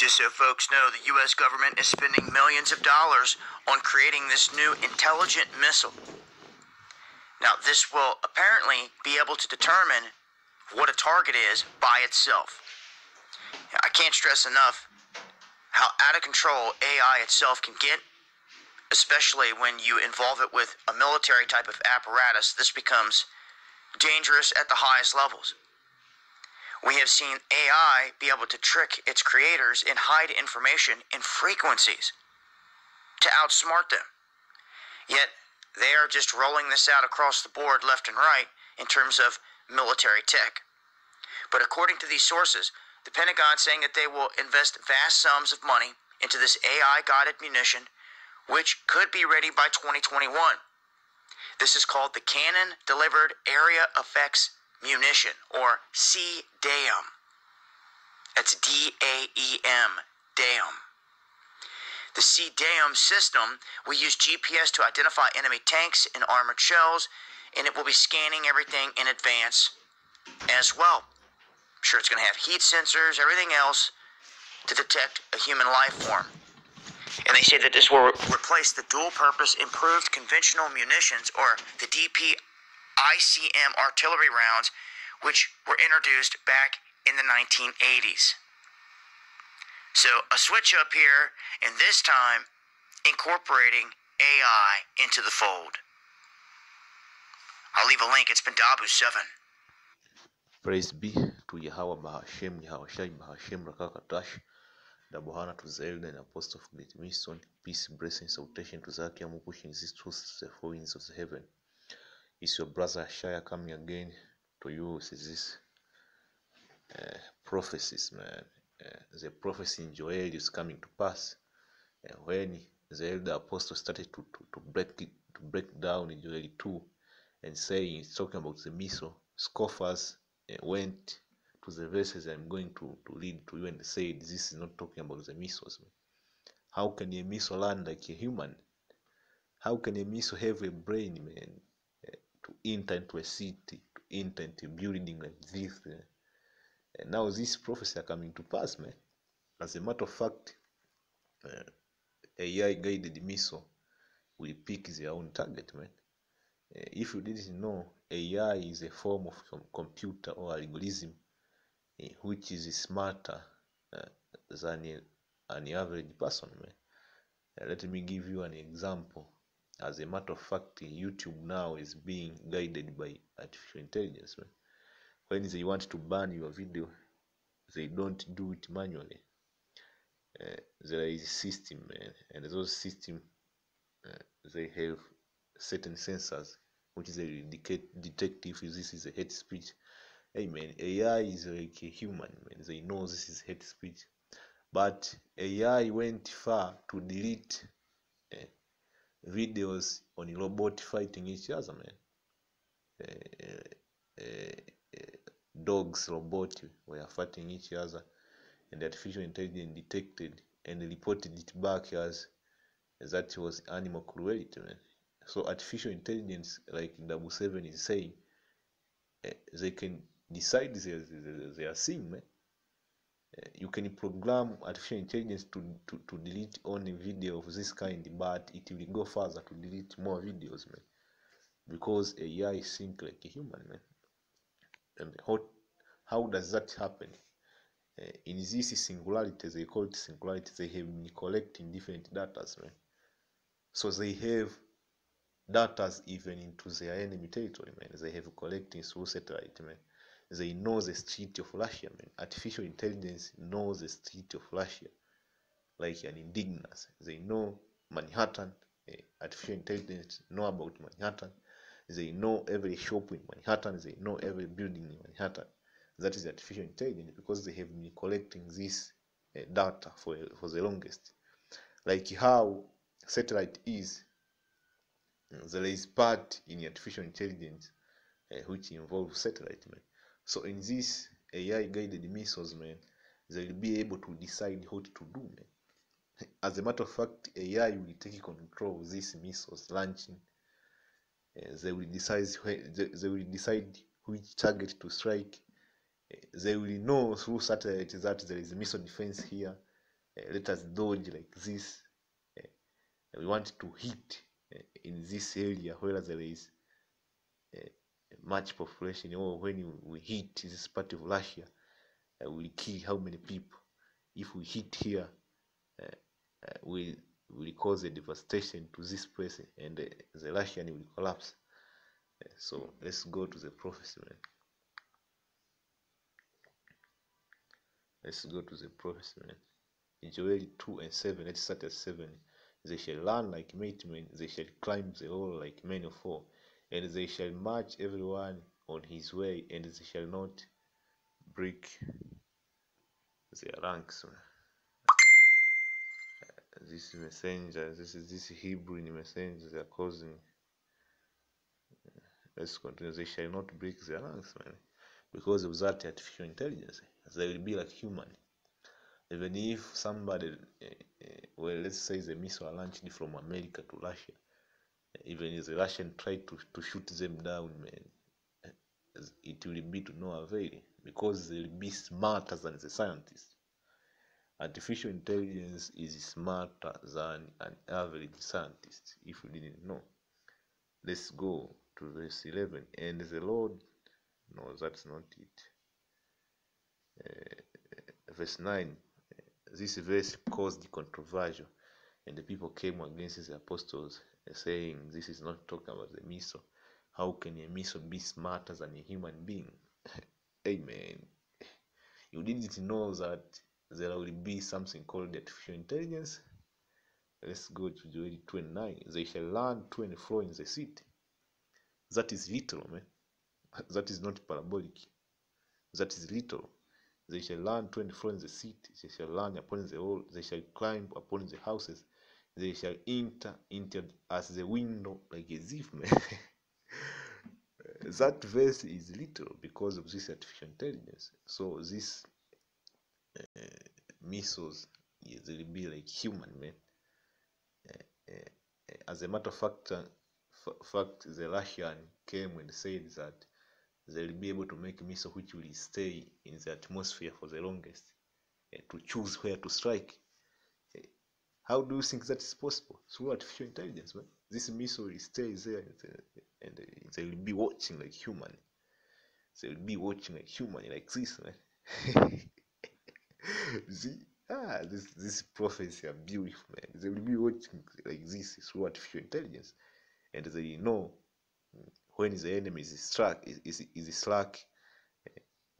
Just so folks know, the U.S. government is spending millions of dollars on creating this new intelligent missile. Now, this will apparently be able to determine what a target is by itself. I can't stress enough how out of control AI itself can get, especially when you involve it with a military type of apparatus. This becomes dangerous at the highest levels. We have seen AI be able to trick its creators and hide information in frequencies to outsmart them. Yet, they are just rolling this out across the board left and right in terms of military tech. But according to these sources, the Pentagon saying that they will invest vast sums of money into this AI-guided munition, which could be ready by 2021. This is called the Cannon Delivered Area Effects Munition, or CDAEM. That's D-A-E-M, DAEM. The CDAEM system will use GPS to identify enemy tanks and armored shells, and it will be scanning everything in advance as well. I'm sure it's going to have heat sensors, everything else to detect a human life form. And they say that this will replace the dual-purpose improved conventional munitions, or the DP-ICM artillery rounds, which were introduced back in the 1980s. So a switch up here, and this time incorporating AI into the fold. I'll leave a link. It's been Dabu7. Praise be to Yahweh Bahashem, Yahawashi Bahashem, Rakakatash, Dabohana to Zelda and Apostle of Great Mission, peace, blessing, salvation to Zakia, pushing these truths to the four winds of the heaven. It's your brother Shaya coming again to you with this prophecies, man. The prophecy in Joel is coming to pass. When the elder apostle started to break down in Joel 2 and saying, it's talking about the missile, scoffers went to the verses I'm going to read to you and said, this is not talking about the missiles. Man. How can a missile land like a human? How can a missile have a brain, man, to enter into a city, to enter into a building like this? And now these prophecies are coming to pass, man. As a matter of fact, AI-guided missile will pick their own target, man. If you didn't know, AI is a form of computer or algorithm which is smarter than an average person, man. Let me give you an example. As a matter of fact, YouTube now is being guided by artificial intelligence, man. When they want to ban your video, they don't do it manually. There is a system, and those systems they have certain sensors which they detect if this is a hate speech. Hey man, AI is like a human, man. They know this is hate speech, but AI went far to delete videos on robot fighting each other, man. Dogs, robots were fighting each other, and artificial intelligence detected and reported it back as that was animal cruelty, man. So artificial intelligence, like Dabu7 is saying, they can decide their thing, man. You can program artificial intelligence to delete only video of this kind, but it will go further to delete more videos, man, because AI think like a human, man. And how does that happen? In this singularity, they call it singularity, they have been collecting different data, man. So they have data even into their enemy territory, man. They have collecting through satellite, man. They know the street of Russia, man. Artificial intelligence knows the street of Russia like an indigenous. They know Manhattan. Artificial intelligence know about Manhattan. They know every shop in Manhattan. They know every building in Manhattan. That is artificial intelligence, because they have been collecting this data for the longest. Like how satellite is, there is part in artificial intelligence which involves satellite, man. So in this AI-guided missiles, man, they will be able to decide what to do, man. As a matter of fact, AI will take control of these missiles launching. They will decide which target to strike. They will know through satellite that there is a missile defense here. let us dodge like this. We want to hit in this area where there is much population, or when we hit this part of Russia, we'll kill how many people. If we hit here, we will cause a devastation to this place, and the Russian will collapse. So let's go to the prophecy, man. Let's go to the prophecy, man. In Joel 2:7, let's start at 7. They shall run like mighty men, they shall climb the wall like men of war, and they shall march everyone on his way, and they shall not break their ranks. This messenger, this Hebrew messenger, they are causing. Let's continue. They shall not break their ranks, man, because of that artificial intelligence. They will be like human. Even if somebody, well, let's say the missile launched from America to Russia, even if the Russian try to shoot them down, man, it will be to no avail, because they will be smarter than the scientists. Artificial intelligence is smarter than an average scientist, if you didn't know. Let's go to verse 11. And the Lord, no, that's not it. Verse 9. This verse caused controversy, and the people came against the apostles, saying, this is not talking about the missile. How can a missile be smarter than a human being? Amen. You didn't know that there will be something called artificial intelligence? Let's go to Joel 2:9. They shall run to and fro in the city. That is literal, man. That is not parabolic. That is literal. They shall run to and fro in the city. They shall run upon the wall. They shall climb upon the houses. They shall enter as the window like a thief, man. That verse is literal because of this artificial intelligence. So these missiles, they will be like human, man. As a matter of fact, the Russian came and said that they will be able to make missiles which will stay in the atmosphere for the longest, to choose where to strike. How do you think that is possible? Through artificial intelligence, man. This missile will stay there, and they will be watching like human. They will be watching like human, like this, man. See, this prophecy are beautiful, man. They will be watching like this through artificial intelligence, and they know when the enemy is slack,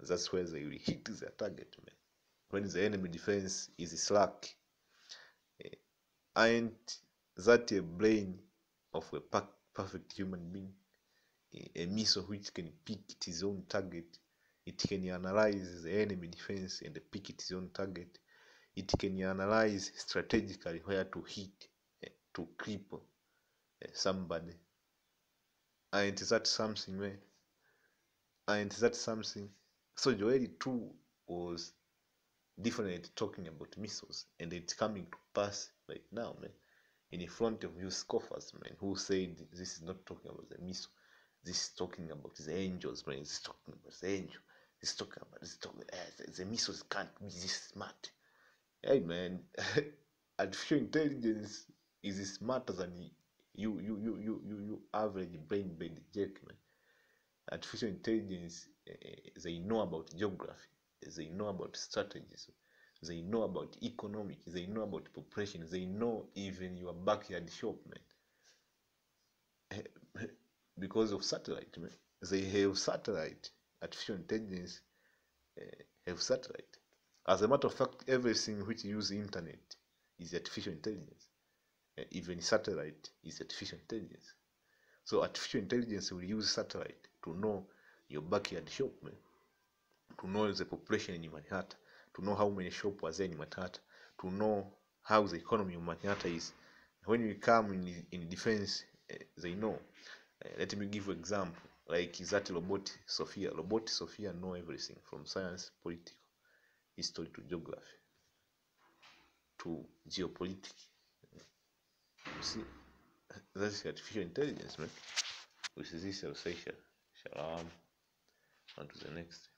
that's where they will hit their target, man. When the enemy defense is slack, and that a brain of a perfect human being, a missile which can pick its own target. It can analyze the enemy defense and pick its own target. It can analyze strategically where to hit, to cripple somebody. And that's something, man. And that's something. So Joel 2 was definitely talking about missiles, and it's coming to pass right now, man. In front of you scoffers, man, who said this is not talking about the missile. This is talking about the angels, man. This is talking about the angel. This is talking about the missiles can't be this smart. Hey, man, artificial intelligence is smarter than you average brain jerk, man. Artificial intelligence, they know about geography, they know about strategies, they know about economic, they know about population, they know even your backyard shop, man. Because of satellite, man. They have satellite. Artificial intelligence have satellite. As a matter of fact, everything which uses internet is artificial intelligence. Even satellite is artificial intelligence. So artificial intelligence will use satellite to know your backyard shop, man. To know the population in Manhattan, to know how many shops are there in Manhattan, to know how the economy of Manhattan is. When we come in defense, they know. Let me give an example, like that robot Sophia. Robot Sophia know everything from science, political, history to geography to geopolitics. You see, that's artificial intelligence, man. With this, I'll say shalom. On to the next.